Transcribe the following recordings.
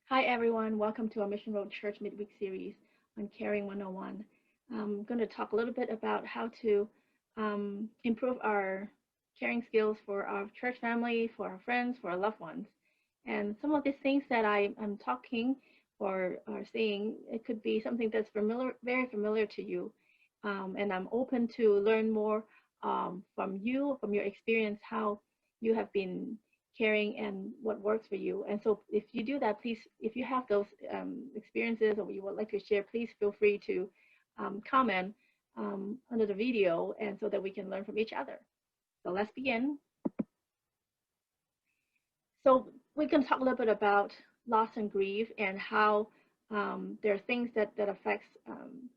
Hi, everyone. Welcome to our Mission Road Church Midweek series on Caring 101. I'm going to talk a little bit about how to improve our caring skills for our church family, for our friends, for our loved ones. And some of these things that I'm talking or saying, it could be something that's familiar, very familiar to you. And I'm open to learn more from you, from your experience, how you have been caring and what works for you. And so if you do that, please, if you have those experiences or you would like to share, please feel free to comment under the video and so that we can learn from each other. So let's begin. So we can talk a little bit about loss and grief and how there are things that affects um,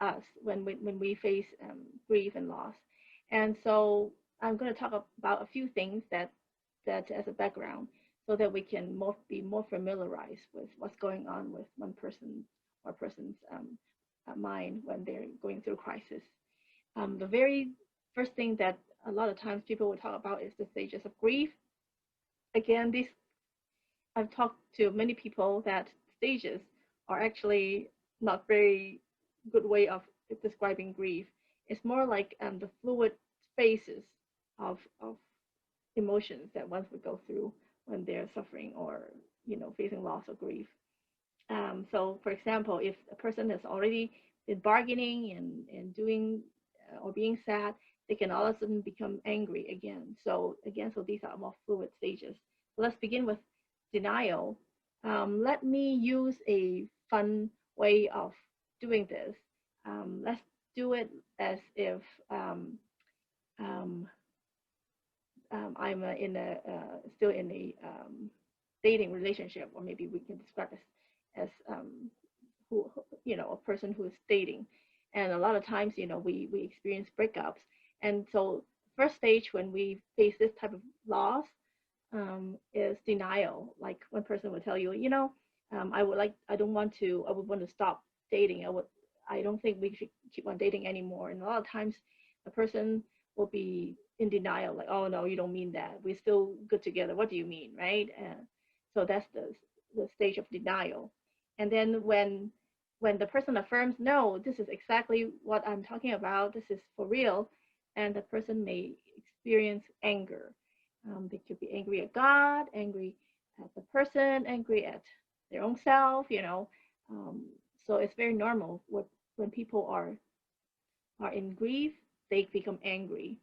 us when we face grief and loss. And so I'm going to talk about a few things that as a background so that we can be more familiarized with what's going on with one person or person's mind when they're going through crisis. The very first thing that a lot of times people will talk about is the stages of grief. Again, these I've talked to many people that stages are actually not very good way of describing grief. It's more like the fluid phases of emotions that one would go through when they're suffering or facing loss or grief. So, for example, if a person has already been bargaining and doing or being sad, they can all of a sudden become angry again. So these are more fluid stages. So let's begin with denial. Let me use a fun way of doing this. Let's do it as if um, I'm in a still in a dating relationship, or maybe we can describe as who a person who is dating. And a lot of times, we experience breakups, and so first stage when we face this type of loss is denial. Like one person will tell you, I would want to stop dating. I don't think we should keep on dating anymore. And a lot of times, the person will be in denial, like, oh no, you don't mean that. We're still good together. What do you mean, right? And so that's the stage of denial. And then when the person affirms, no, this is exactly what I'm talking about. This is for real, and the person may experience anger. They could be angry at God, angry at the person, angry at their own self. Um, so it's very normal when people are in grief, they become angry,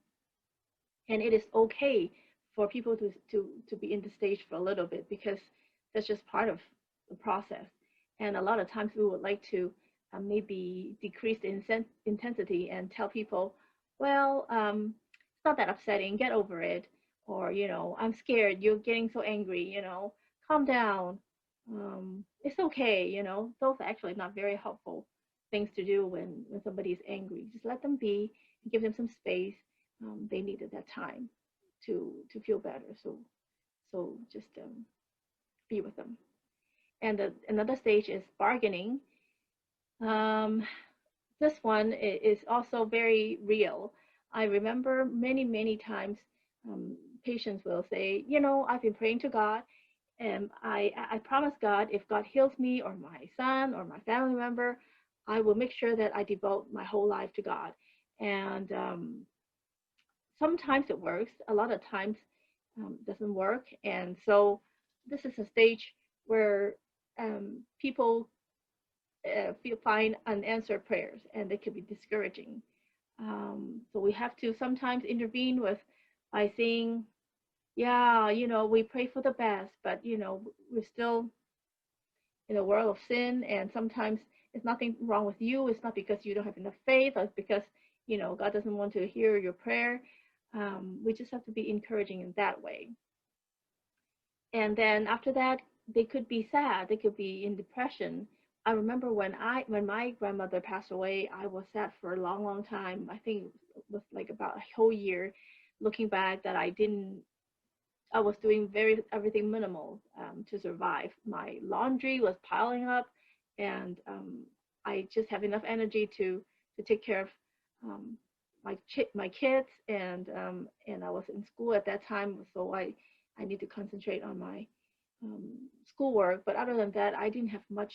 and it is okay for people to be in the stage for a little bit because that's just part of the process. And a lot of times we would like to maybe decrease the intensity and tell people, well, it's not that upsetting, get over it, or I'm scared, you're getting so angry, calm down, it's okay. Those are actually not very helpful things to do when somebody is angry. Just let them be and give them some space. They needed that time to feel better. So just be with them. And another stage is bargaining. Um, this one is also very real. I remember many times patients will say, I've been praying to God, and I promise God, if God heals me or my son or my family member, I will make sure that I devote my whole life to God. And sometimes it works, a lot of times doesn't work. And so this is a stage where people find unanswered prayers, and they can be discouraging. So we have to sometimes intervene with by saying, yeah, we pray for the best, but we're still in a world of sin, and sometimes it's nothing wrong with you. It's not because you don't have enough faith, or it's because God doesn't want to hear your prayer. We just have to be encouraging in that way. And then after that, they could be sad. They could be in depression. I remember when my grandmother passed away, I was sad for a long time. I think it was like about a whole year. Looking back, that I was doing everything minimal to survive. My laundry was piling up, and I just have enough energy to take care of um, my kids, and I was in school at that time, so I need to concentrate on schoolwork. But other than that, I didn't have much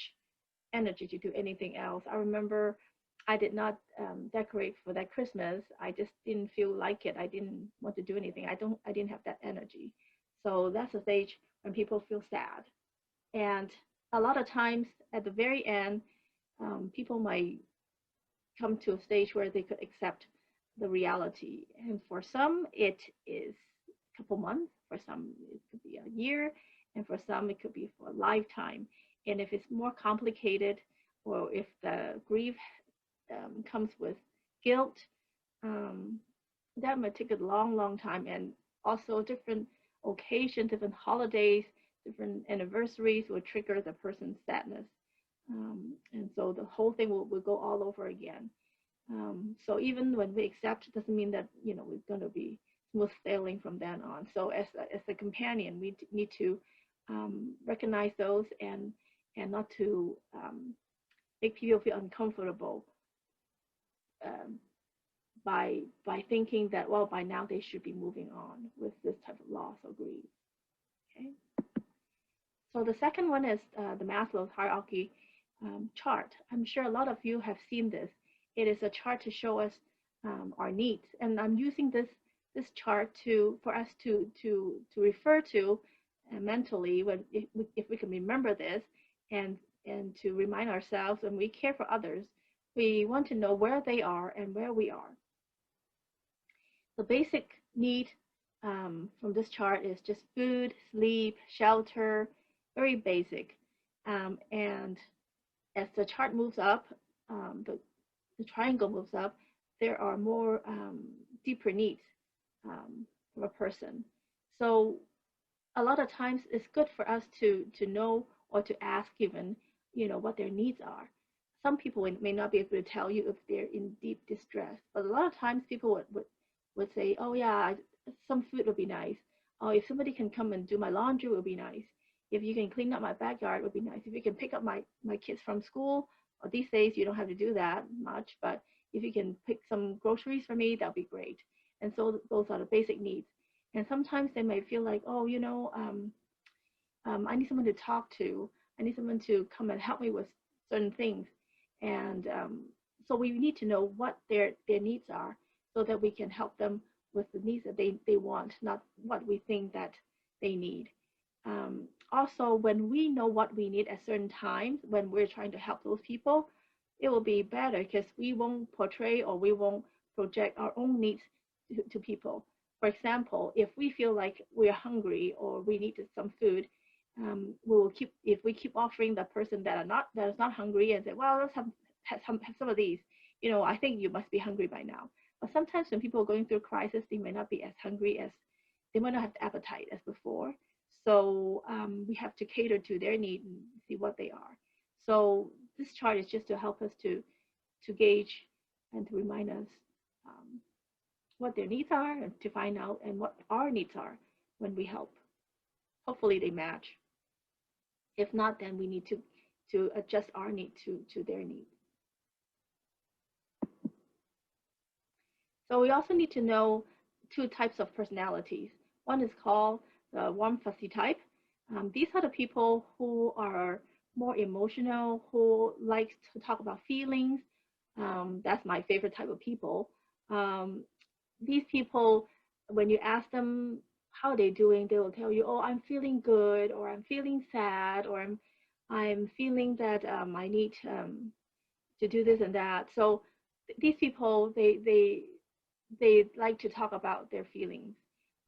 energy to do anything else. I remember I did not decorate for that Christmas. I just didn't feel like it. I didn't want to do anything. I didn't have that energy. So that's the stage when people feel sad. And a lot of times at the very end, people might come to a stage where they could accept the reality. And for some, it is a couple months. For some, it could be a year. And for some, it could be for a lifetime. And if it's more complicated, or if the grief comes with guilt, um, that might take a long, long time. And also, different occasions, different holidays, different anniversaries will trigger the person's sadness. And so the whole thing will go all over again. So even when we accept, doesn't mean that we're going to be smooth sailing from then on. So as a companion, we need to recognize those and not to make people feel uncomfortable um, by thinking that, well, by now they should be moving on with this type of loss or grief. Okay. So the second one is the Maslow's hierarchy chart. I'm sure a lot of you have seen this. It is a chart to show us our needs, and I'm using this chart for us to refer to mentally when if we can remember this, and to remind ourselves when we care for others, we want to know where they are and where we are. The basic need from this chart is just food, sleep, shelter, very basic. And as the chart moves up, the triangle moves up, there are more deeper needs from a person. So a lot of times it's good for us to know or to ask even, what their needs are. Some people may not be able to tell you if they're in deep distress, but a lot of times people would say, oh yeah, some food would be nice. Oh, if somebody can come and do my laundry, it would be nice. If you can clean up my backyard, it would be nice. If you can pick up my kids from school, or these days you don't have to do that much, but if you can pick some groceries for me, that'd be great. And so those are the basic needs. And sometimes they may feel like, oh, I need someone to talk to. I need someone to come and help me with certain things. And so we need to know what their needs are so that we can help them with the needs that they want, not what we think that they need. Also, when we know what we need at certain times, when we're trying to help those people, it will be better because we won't portray or we won't project our own needs to people. For example, if we feel like we're hungry or we need some food, we will keep if we keep offering the person that is not hungry and say, well, let's have some of these. I think you must be hungry by now. But sometimes when people are going through crisis, they may not be as hungry as they might not have the appetite as before. So we have to cater to their need and see what they are. So this chart is just to help us to gauge and to remind us what their needs are and to find out and what our needs are when we help. Hopefully they match. If not, then we need to adjust our need to their need. So we also need to know two types of personalities. One is called the warm fuzzy type. These are the people who are more emotional, who like to talk about feelings. That's my favorite type of people. These people, when you ask them how they're doing, they will tell you, "Oh, I'm feeling good," or "I'm feeling sad," or "I'm feeling that I need to do this and that." So these people, they like to talk about their feelings.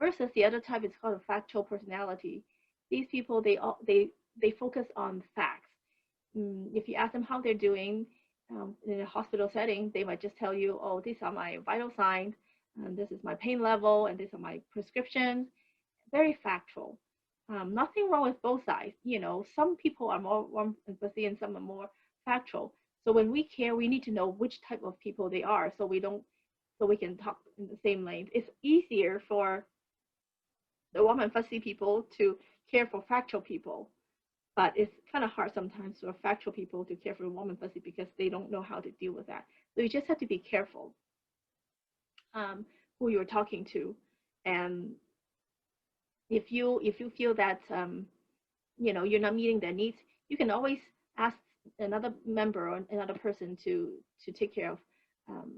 Versus the other type is called a factual personality. These people, they focus on facts. If you ask them how they're doing in a hospital setting, they might just tell you, "Oh, these are my vital signs, and this is my pain level, and these are my prescriptions." Very factual. Nothing wrong with both sides. Some people are more warm and fuzzy, and some are more factual. So when we care, we need to know which type of people they are, so we can talk in the same lane. It's easier for the warm and fuzzy people to care for factual people, but it's kind of hard sometimes for factual people to care for warm and fuzzy because they don't know how to deal with that. So you just have to be careful who you're talking to, and if you feel that you're not meeting their needs, you can always ask another member or another person to take care of um,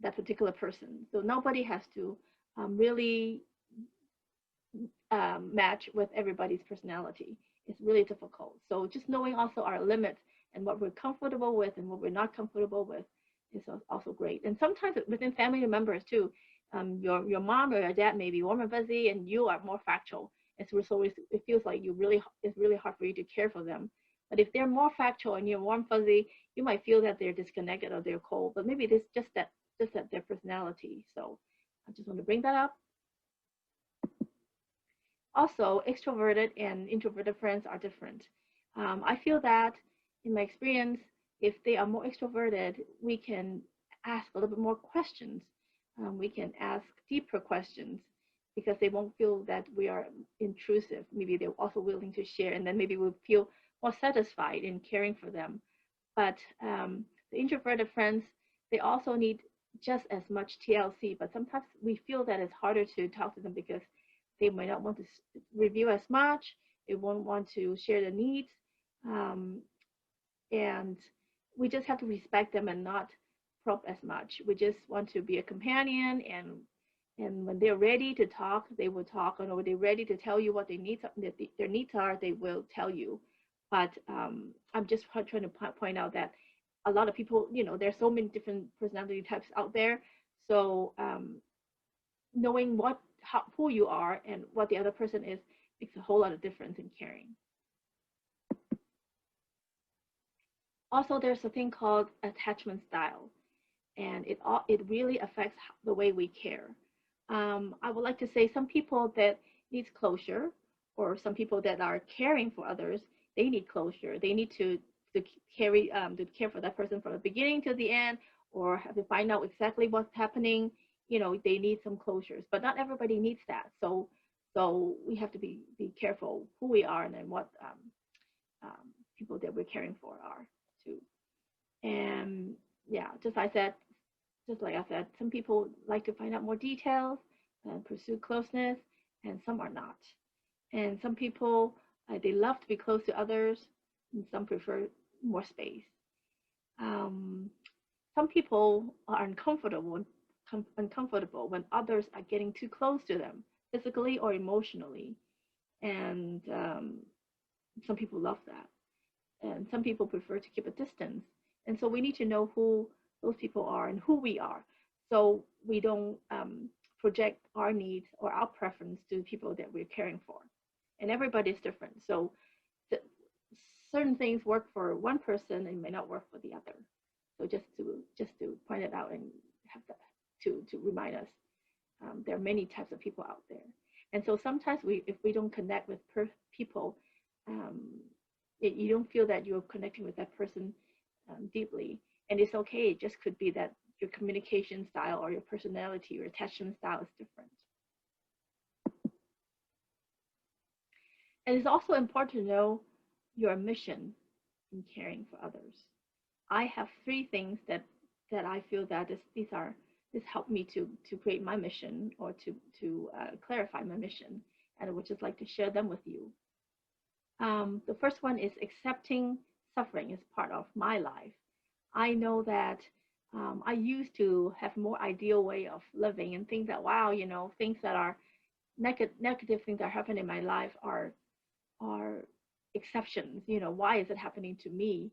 that particular person. So nobody has to really match with everybody's personality. It's really difficult. So just knowing also our limits and what we're comfortable with and what we're not comfortable with is also great. And sometimes within family members too, your mom or your dad may be warm and fuzzy, and you are more factual. And so it feels like it's really hard for you to care for them. But if they're more factual and you're warm fuzzy, you might feel that they're disconnected or they're cold. But maybe it's just that their personality. So I just want to bring that up. Also, extroverted and introverted friends are different. I feel that in my experience, if they are more extroverted, we can ask a little bit more questions. We can ask deeper questions because they won't feel that we are intrusive. Maybe they're also willing to share, and then maybe we'll feel more satisfied in caring for them. But the introverted friends, they also need just as much TLC, but sometimes we feel that it's harder to talk to them because they might not want to review as much. They won't want to share the needs. Um, and we just have to respect them and not probe as much. We just want to be a companion, and when they're ready to talk, they will talk. And when they're ready to tell you what their needs are, they will tell you. But I'm just trying to point out that a lot of people, there's so many different personality types out there. So knowing who you are and what the other person is makes a whole lot of difference in caring. Also, there's a thing called attachment style, and it really affects the way we care. I would like to say some people that needs closure, or some people that are caring for others, they need closure. They need to to care for that person from the beginning to the end, or have to find out exactly what's happening. They need some closures, but not everybody needs that. So we have to be careful who we are and then what people that we're caring for are too. And yeah, just like I said, some people like to find out more details and pursue closeness, and some are not. And some people, they love to be close to others, and some prefer more space. Um, some people are uncomfortable when others are getting too close to them, physically or emotionally. And some people love that. And some people prefer to keep a distance. And so we need to know who those people are and who we are, so we don't project our needs or our preference to people that we're caring for. And everybody is different, so th- certain things work for one person and may not work for the other. So just to point it out and have that to remind us, there are many types of people out there. And so sometimes if we don't connect with people, um, you don't feel that you're connecting with that person deeply. And it's okay. It just could be that your communication style or your personality, your attachment style is different. And it's also important to know your mission in caring for others. I have three things that I feel that this helped me to create my mission, or to clarify my mission, and I would just like to share them with you. The first one is accepting suffering as part of my life. I know that I used to have more ideal way of living and think that, wow, things that are negative things that happen in my life are exceptions. Why is it happening to me?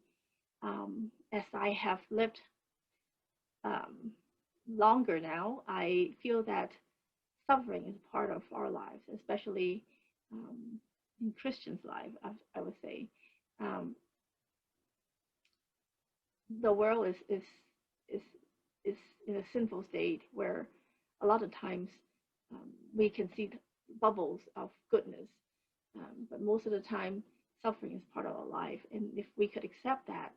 As I have lived um, longer now, I feel that suffering is part of our lives, especially um, in Christians' life, I would say. Um, the world is is in a sinful state where a lot of times we can see bubbles of goodness, but most of the time suffering is part of our life. And if we could accept that,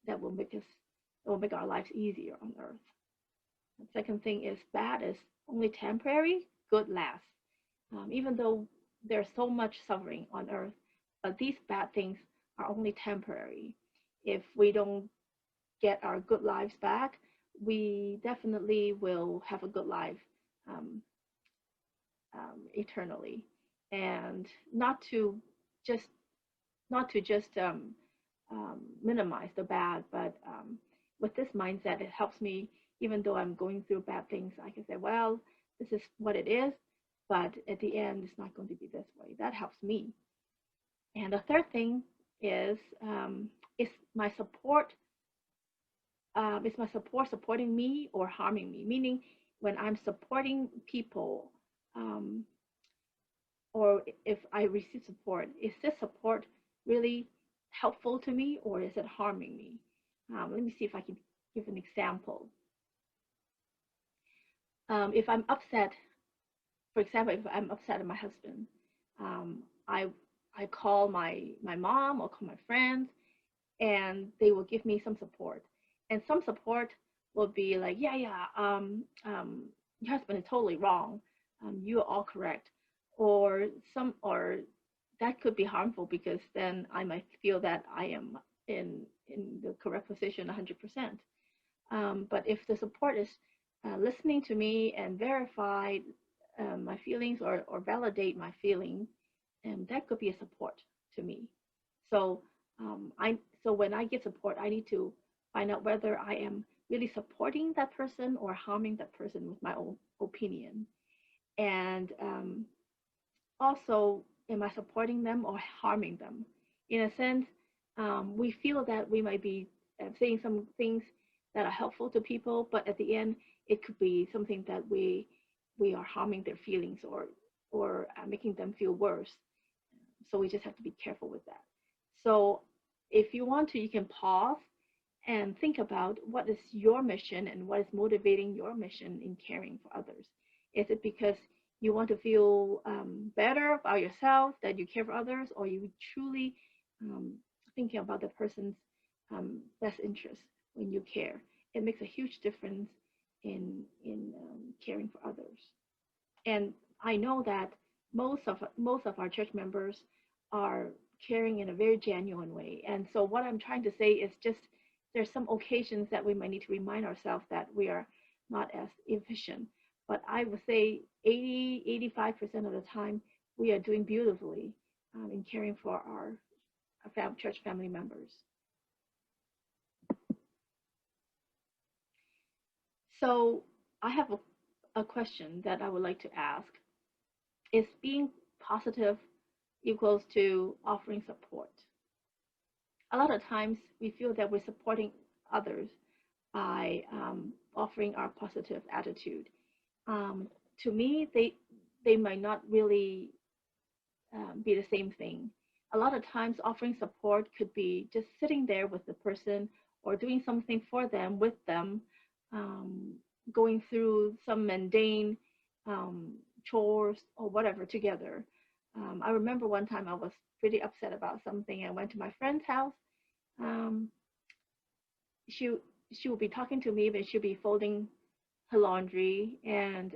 that will make us it will make our lives easier on earth. The second thing is bad is only temporary, good lasts. Even though there's so much suffering on earth, but these bad things are only temporary. If we don't get our good lives back, we definitely will have a good life um, eternally. And not to just not to just minimize the bad, but with this mindset, it helps me. Even though I'm going through bad things, I can say, well, this is what it is, but at the end, it's not going to be this way. That helps me. And the third thing is is my support is my support supporting me or harming me? Meaning, when I'm supporting people, um, or if I receive support, is this support really helpful to me or is it harming me? Let me see if I can give an example. If I'm upset, for example, if I'm upset at my husband, um, I I call my mom or call my friends, and they will give me some support. And some support will be like, yeah, yeah, your husband is totally wrong. You are all correct. Or that could be harmful because then I might feel that I am in the correct position 100%. But if the support is listening to me and verify my feelings or validate my feeling, that could be a support to me. So I so when I give support, I need to find out whether I am really supporting that person or harming that person with my own opinion. And also, am I supporting them or harming them? In a sense, we feel that we might be saying some things that are helpful to people, but at the end, it could be something that we are harming their feelings or making them feel worse. So we just have to be careful with that. So if you want to, you can pause and think about what is your mission and what is motivating your mission in caring for others. Is it because you want to feel better about yourself, that you care for others, or you truly um, thinking about the person's best interest when you care? It makes a huge difference in caring for others. And I know that most of our church members are caring in a very genuine way. And so what I'm trying to say is just there's some occasions that we might need to remind ourselves that we are not as efficient. But I would say 85% of the time we are doing beautifully in caring for our church family members. So I have a question that I would like to ask. Is being positive equals to offering support? A lot of times we feel that we're supporting others by offering our positive attitude. Um, to me, they might not really be the same thing. A lot of times, offering support could be just sitting there with the person or doing something for them with them, um, going through some mundane um, chores or whatever together. I remember one time I was pretty upset about something. I went to my friend's house. Um, she she would be talking to me, but she'll be folding her laundry, and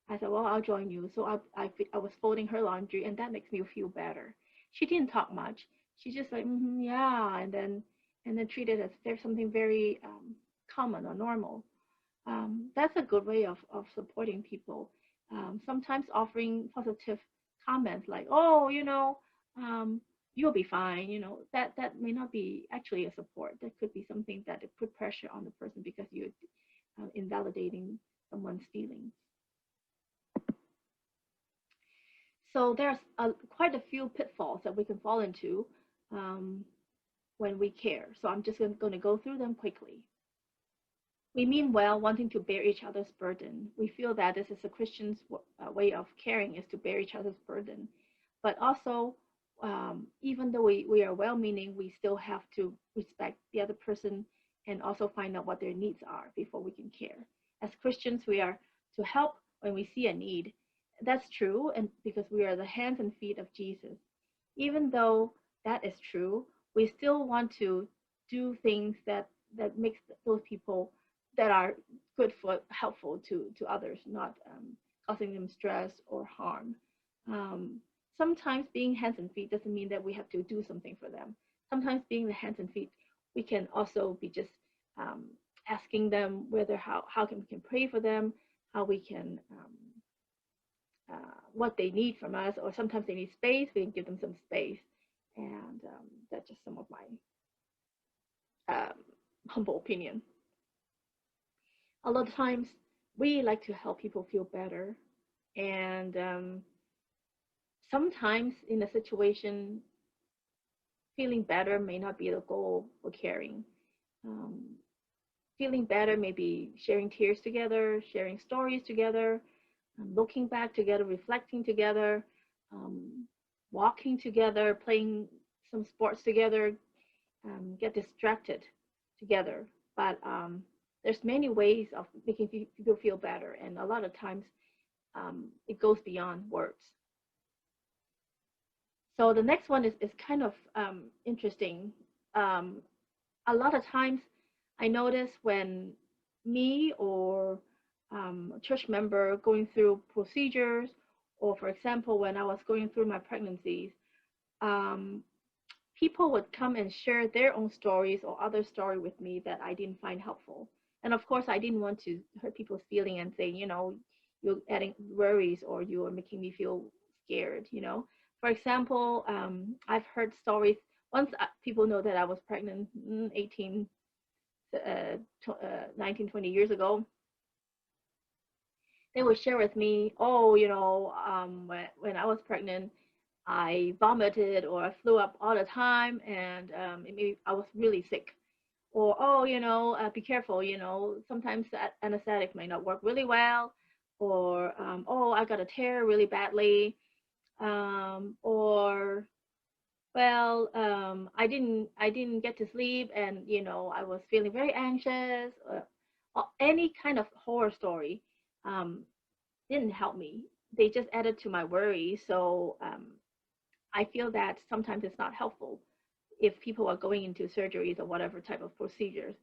I said, well, I'll join you. So I was folding her laundry, and that makes me feel better. She didn't talk much. She just like, yeah, and then treated it as something very common or normal. That's a good way of supporting people. Sometimes offering positive comments like, oh, um, you'll be fine. That may not be actually a support. That could be something that it put pressure on the person because you're invalidating someone's feelings. So there's quite a few pitfalls that we can fall into um, when we care. So I'm just going to go through them quickly. We mean well, wanting to bear each other's burden. We feel that this is a Christian's way of caring is to bear each other's burden. But also, even though we are well meaning, we still have to respect the other person and also find out what their needs are before we can care. As Christians, we are to help when we see a need. That's true, and because we are the hands and feet of Jesus. Even though that is true, we still want to do things that makes those people that are good for helpful to others, not causing them stress or harm. Um, Sometimes being hands and feet doesn't mean that we have to do something for them. Sometimes being the hands and feet, we can also be just um, asking them whether how we can pray for them, how we can what they need from us, or sometimes they need space. We can give them some space, and that's just some of my um, humble opinion. A lot of times, we like to help people feel better, and sometimes in a situation, feeling better may not be the goal for caring. Um, Feeling better may be sharing tears together, sharing stories together, looking back together, reflecting together, um, walking together, playing some sports together, get distracted together. But there's many ways of making people feel better, and a lot of times it goes beyond words. So the next one is kind of interesting. Um, a lot of times I notice when me or a church member going through procedures, or for example, when I was going through my pregnancies, um, people would come and share their own stories or other story with me that I didn't find helpful. And of course, I didn't want to hurt people's feeling and say, you're adding worries or you are making me feel scared. For example, I've heard stories. Once people know that I was pregnant 19, 20 years ago, they would share with me, oh, when I was pregnant, I vomited or I flew up all the time, and I was really sick. Or, oh, be careful, sometimes that anesthetic may not work really well. Or, oh, I got a tear really badly. Or, well, I didn't get to sleep, and I was feeling very anxious. Any kind of horror story um, didn't help me. They just added to my worry. So I feel that sometimes it's not helpful if people are going into surgeries or whatever type of procedures.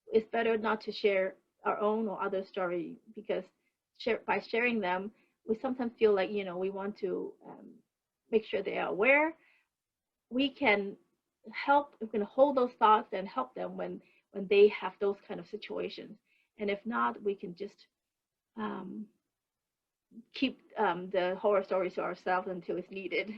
It's better not to share our own or other story, because by sharing them, we sometimes feel like we want to make sure they are aware. We can we can hold those thoughts and help them when they have those kind of situations. And if not, we can just um, keep the horror stories to ourselves until it's needed.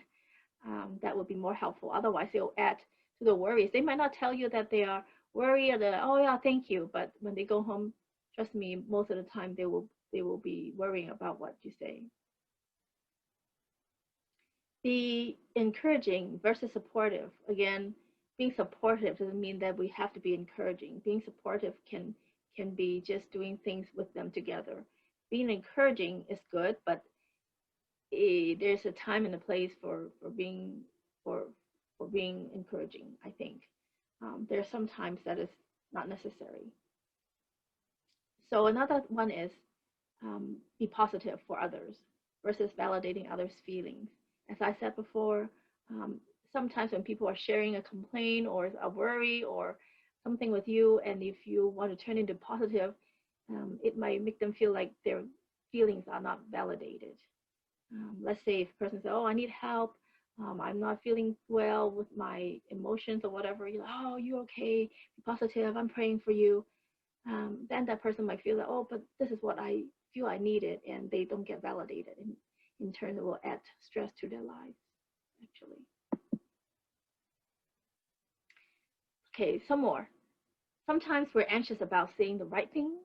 That would be more helpful. Otherwise, it'll add to the worries. They might not tell you that they are worried or that, oh yeah, thank you, but when they go home, trust me, most of the time they will be worrying about what you say. Be encouraging versus supportive. Again, being supportive doesn't mean that we have to be encouraging. Being supportive can be just doing things with them together. Being encouraging is good, but there's a time and a place for for being encouraging. I think there's sometimes that is not necessary. So another one is be positive for others versus validating others' feelings. As I said before, um, sometimes when people are sharing a complaint or a worry or something with you, and if you want to turn into positive, it might make them feel like their feelings are not validated. Let's say if a person says, "Oh, I need help. I'm not feeling well with my emotions or whatever." You're like, "Oh, you okay? Be positive. I'm praying for you." Then that person might feel that, oh, but this is what I feel I needed, and they don't get validated. And in turn, it will add stress to their lives, actually. Okay, some more. Sometimes we're anxious about saying the right thing.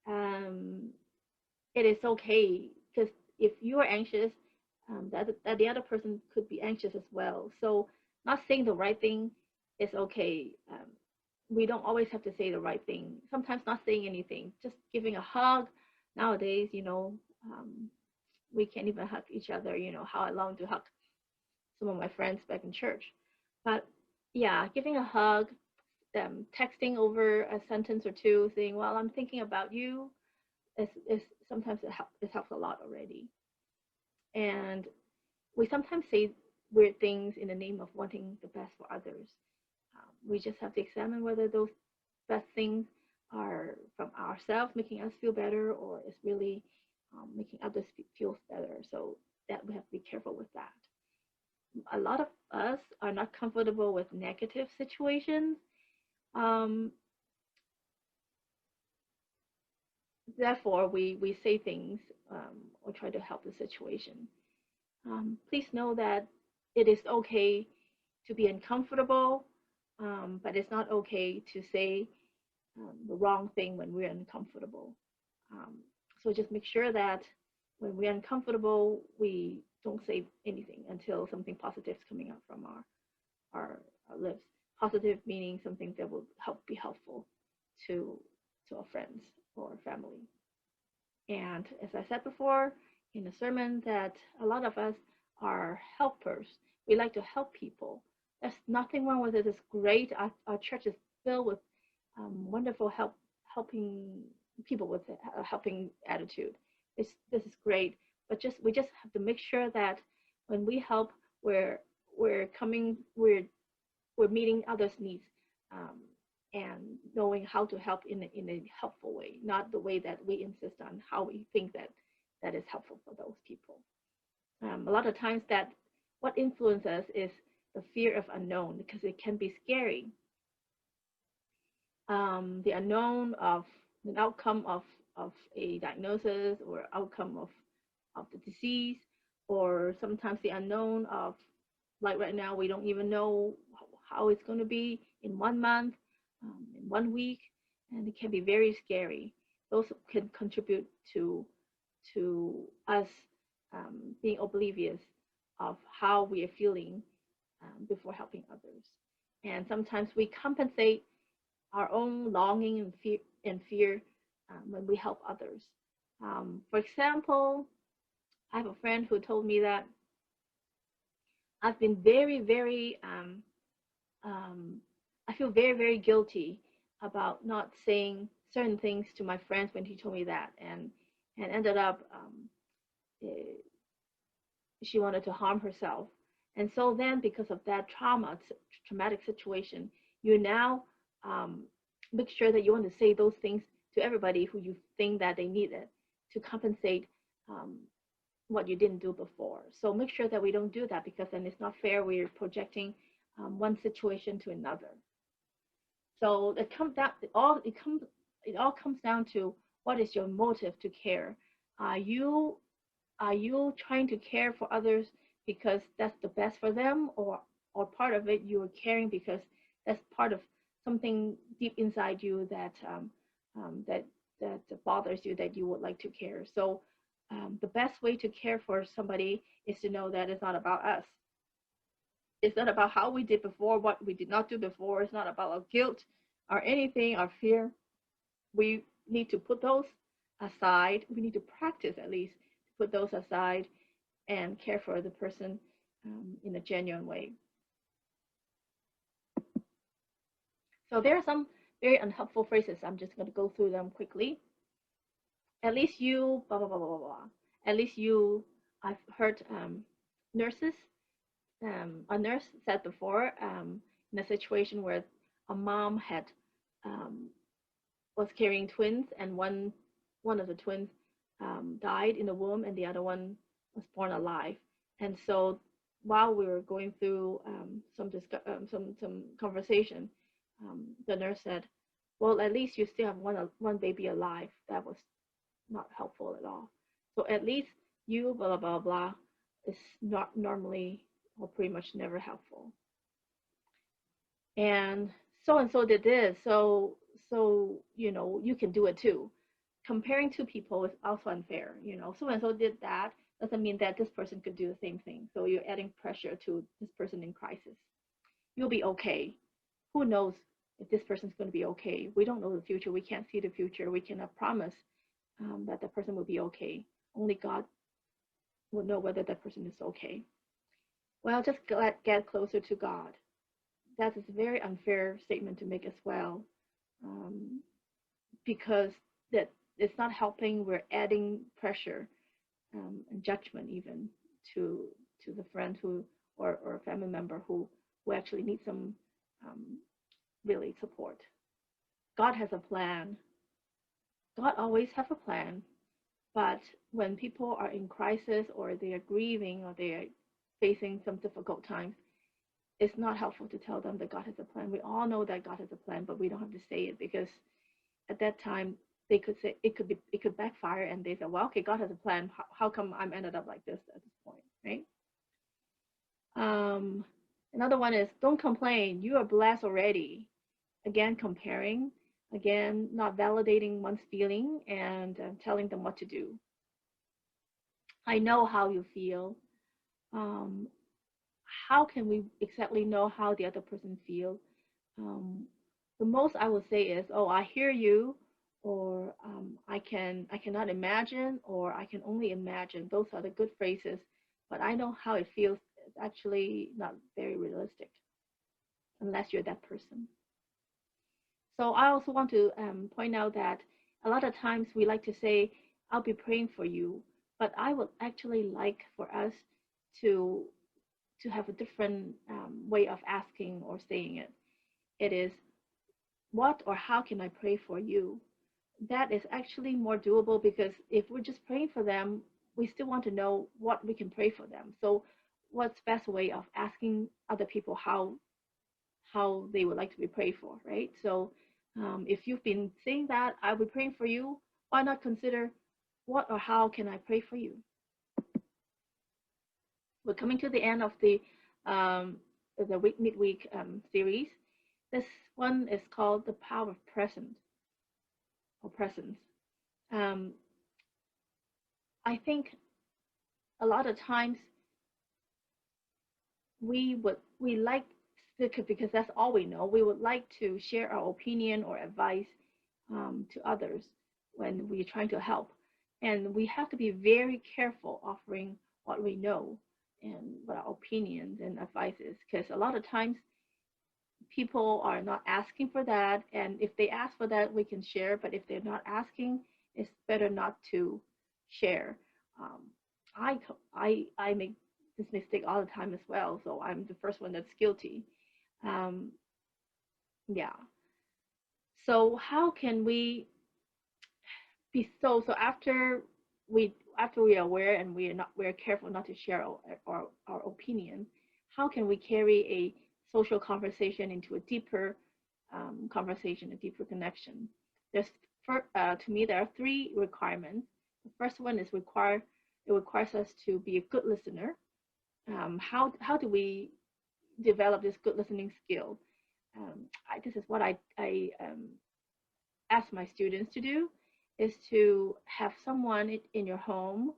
Um, it is okay, because if you are anxious, that the other person could be anxious as well. So not saying the right thing is okay. We don't always have to say the right thing. Sometimes not saying anything, just giving a hug. Nowadays, we can't even hug each other. You know how I long to hug some of my friends back in church. But yeah, giving a hug, texting over a sentence or two, saying, "Well, I'm thinking about you," is sometimes it helps a lot already. And we sometimes say weird things in the name of wanting the best for others. We just have to examine whether those best things are from ourselves, making us feel better, or is really making others feel better. So that we have to be careful with that. A lot of us are not comfortable with negative situations. Um, therefore we say things or try to help the situation. Please know that it is okay to be uncomfortable, but it's not okay to say the wrong thing when we're uncomfortable. Um, so just make sure that when we're uncomfortable, we don't say anything until something positive is coming out from our lips. Positive meaning something that will be helpful to our friends or family. And as I said before in the sermon, that a lot of us are helpers. We like to help people. There's nothing wrong with it. It's great. Our church is filled with wonderful helping people with a helping attitude. This is great. But we just have to make sure that when we help, we're meeting others' needs, um, and knowing how to help in a helpful way, not the way that we insist on how we think that is helpful for those people. A lot of times that what influences us is the fear of unknown because it can be scary. The unknown of an outcome of a diagnosis or outcome of the disease, or sometimes the unknown of, like right now, we don't even know how it's going to be in 1 month, in 1 week, and it can be very scary. Those can contribute to us being oblivious of how we are feeling before helping others. And sometimes we compensate our own longing and fear when we help others. For example, I have a friend who told me that I've been very, very, I feel very, very guilty about not saying certain things to my friends when he told me that, and ended up eh, she wanted to harm herself. And so then, because of that traumatic situation, you now um, make sure that you want to say those things to everybody who you think that they need it to compensate um, what you didn't do before. So make sure that we don't do that, because then it's not fair. We're projecting one situation to another. So it all comes down to what is your motive to care. Are you are you trying to care for others because that's the best for them, or part of it you are caring because that's part of something deep inside you that that bothers you, that you would like to care. So the best way to care for somebody is to know that it's not about us. It's not about how we did before, what we did not do before. It's not about our guilt or anything, our fear. We need to put those aside. We need to practice at least to put those aside and care for the person in a genuine way. So there are some very unhelpful phrases. I'm just going to go through them quickly. At least you, blah, blah, blah, blah, blah. At least you, I've heard nurses, a nurse said before, in a situation where a mom um, was carrying twins, and one of the twins died in the womb, and the other one was born alive. And so while we were going through some conversation, the nurse said, "Well, at least you still have one baby alive." That was not helpful at all. So at least you blah blah blah blah is not normally or pretty much never helpful. And so did this. So you can do it too. Comparing two people is also unfair. So and so did that doesn't mean that this person could do the same thing. So you're adding pressure to this person in crisis. You'll be okay. Who knows if this person's going to be okay? We don't know the future. We can't see the future. We cannot promise that the person will be okay. Only God will know whether that person is okay. Well, just get closer to God. That is a very unfair statement to make as well, um, because that it's not helping. We're adding pressure and judgment even to the friend or a family member who actually needs some really support. God has a plan. God always has a plan, but when people are in crisis or they are grieving or they are facing some difficult times, it's not helpful to tell them that God has a plan. We all know that God has a plan, but we don't have to say it, because at that time they could say it could backfire, and they say, well, okay, God has a plan. How come I'm ended up like this at this point, right? Um, Another one is don't complain. You are blessed already. Again, comparing. Again, not validating one's feeling and telling them what to do. I know how you feel. Um, how can we exactly know how the other person feels? Um, the most I would say is, "Oh, I hear you," or I cannot imagine," or "I can only imagine." Those are the good phrases, but I know how it feels. It's actually not very realistic unless you're that person. So I also want to point out that a lot of times we like to say, "I'll be praying for you," but I would actually like for us to have a different way of asking or saying it. It is, what or how can I pray for you? That is actually more doable, because if we're just praying for them, we still want to know what we can pray for them. So what's best way of asking other people how they would like to be prayed for, right? So if you've been saying that I will be praying for you, why not consider, what or how can I pray for you? We're coming to the end of um, the midweek series. This one is called the power of presence. Um, I think a lot of times we like, because that's all we know. We would like to share our opinion or advice to others when we're trying to help, and we have to be very careful offering what we know and what our opinions and advice is, because a lot of times people are not asking for that, and if they ask for that, we can share. But if they're not asking, it's better not to share. um, I make this mistake all the time as well, so I'm the first one that's guilty. um, yeah. So how can we be after we are aware and we're careful not to share our opinion, how can we carry a social conversation into a deeper conversation, a deeper connection? To me, there are three requirements. The first one is it requires us to be a good listener. How do we develop this good listening skill? This is what I ask my students to do, is to have someone in your home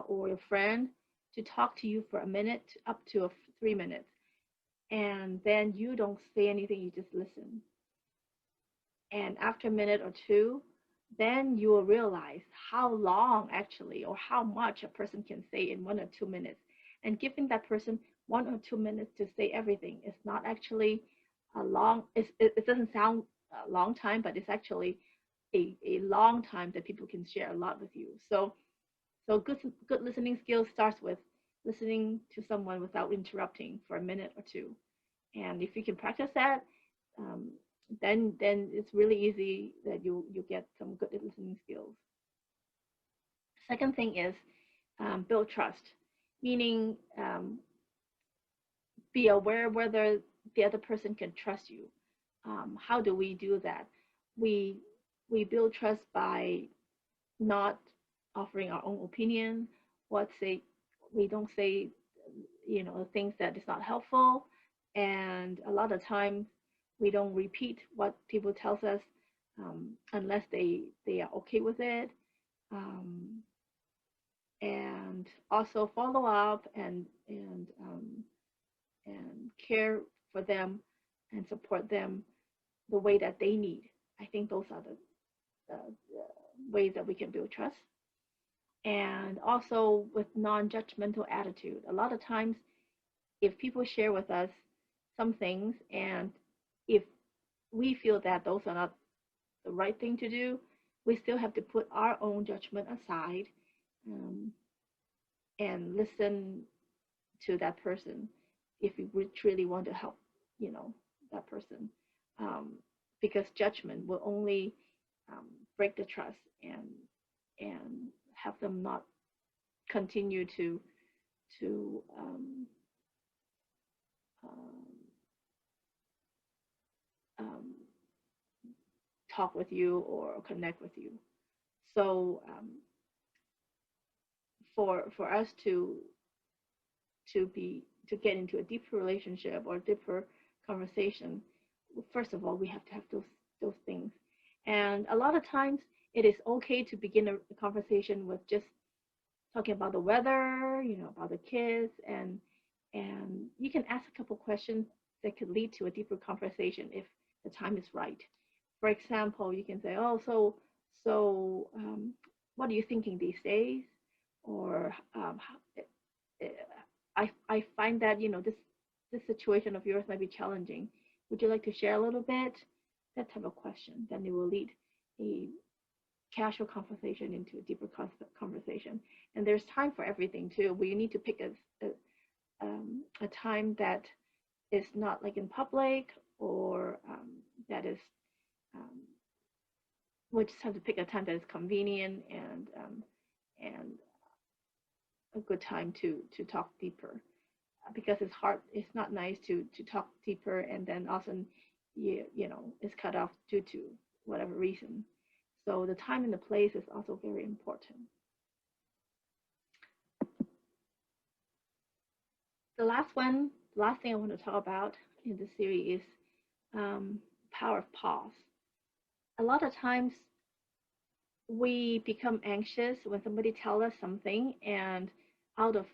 or your friend to talk to you for a minute up to 3 minutes, and then you don't say anything, you just listen. And after a minute or two, then you will realize how long actually, or how much a person can say in 1 or 2 minutes. And giving that person 1 or 2 minutes to say everything is not actually a long, it doesn't sound a long time, but it's actually a long time that people can share a lot with you. So good listening skills starts with listening to someone without interrupting for a minute or two. And if you can practice that, um, then it's really easy that you get some good listening skills. Second thing is build trust, meaning be aware whether the other person can trust you. How do we do that? We we build trust by not offering our own opinion. What say We don't say things that is not helpful, and a lot of times we don't repeat what people tells us unless they are okay with it. Um, and also follow up and care for them and support them the way that they need. I think those are the ways that we can build trust. And also with non-judgmental attitude. A lot of times, if people share with us some things, and if we feel that those are not the right thing to do, we still have to put our own judgment aside, um, and listen to that person if we truly want to help, you know, that person. Um, because judgment will only um, break the trust and have them not continue to um, um, talk with you or connect with you. So for us to get into a deeper relationship or deeper conversation, first of all, we have to have those things. And a lot of times, it is okay to begin a conversation with just talking about the weather, about the kids, and you can ask a couple questions that could lead to a deeper conversation if the time is right. For example, you can say, "Oh, so what are you thinking these days?" Or I find that this situation of yours might be challenging. Would you like to share a little bit? That type of question. Then it will lead a casual conversation into a deeper conversation. And there's time for everything too. We need to pick a time that is not like in public or that is um, we just have to pick a time that is convenient and a good time to talk deeper because it's hard. It's not nice to talk deeper and then also it's cut off due to whatever reason. So the time and the place is also very important. The last thing I want to talk about in this series is power of pause. A lot of times we become anxious when somebody tells us something, and out of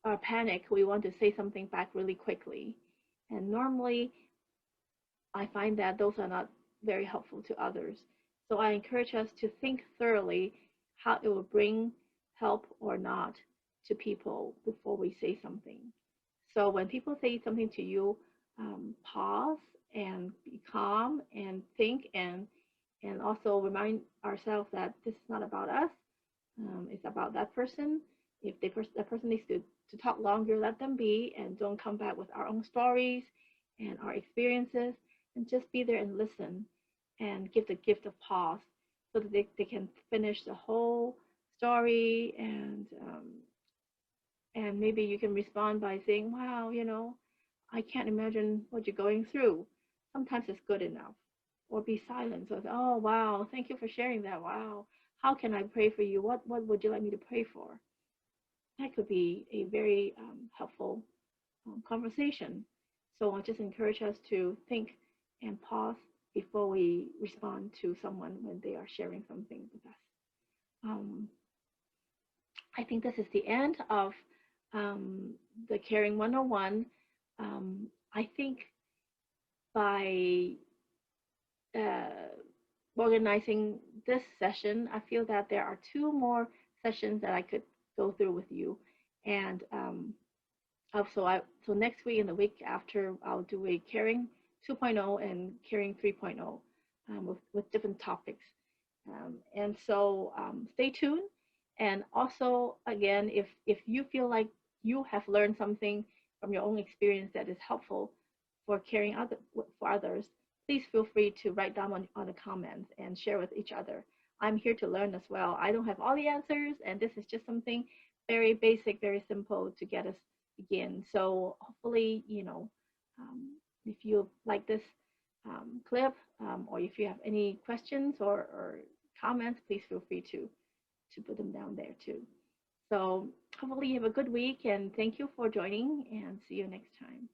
our panic, we want to say something back really quickly. And normally, I find that those are not very helpful to others. So I encourage us to think thoroughly how it will bring help or not to people before we say something. So when people say something to you, pause and be calm and think and also remind ourselves that this is not about us. It's about that person. If that person needs to talk longer, let them be and don't come back with our own stories and our experiences, and just be there and listen and give the gift of pause so that they can finish the whole story and maybe you can respond by saying, wow, I can't imagine what you're going through. Sometimes it's good enough. Or be silent. So, oh, wow, thank you for sharing that. Wow, how can I pray for you? What would you like me to pray for? That could be a very helpful conversation. So I just encourage us to think and pause before we respond to someone when they are sharing something with us. Um, I think this is the end of the Caring 101. I think by organizing this session, I feel that there are two more sessions that I could go through with you. And so next week and the week after, I'll do a Caring 2.0 and Caring 3.0 with different topics. And so stay tuned. And also, again, if you feel like you have learned something from your own experience that is helpful for caring for others, please feel free to write down on the comments and share with each other. I'm here to learn as well. I don't have all the answers, and this is just something very basic, very simple to get us begin. So hopefully, if you like this clip, or if you have any questions or comments, please feel free to put them down there too. So hopefully you have a good week, and thank you for joining, and see you next time.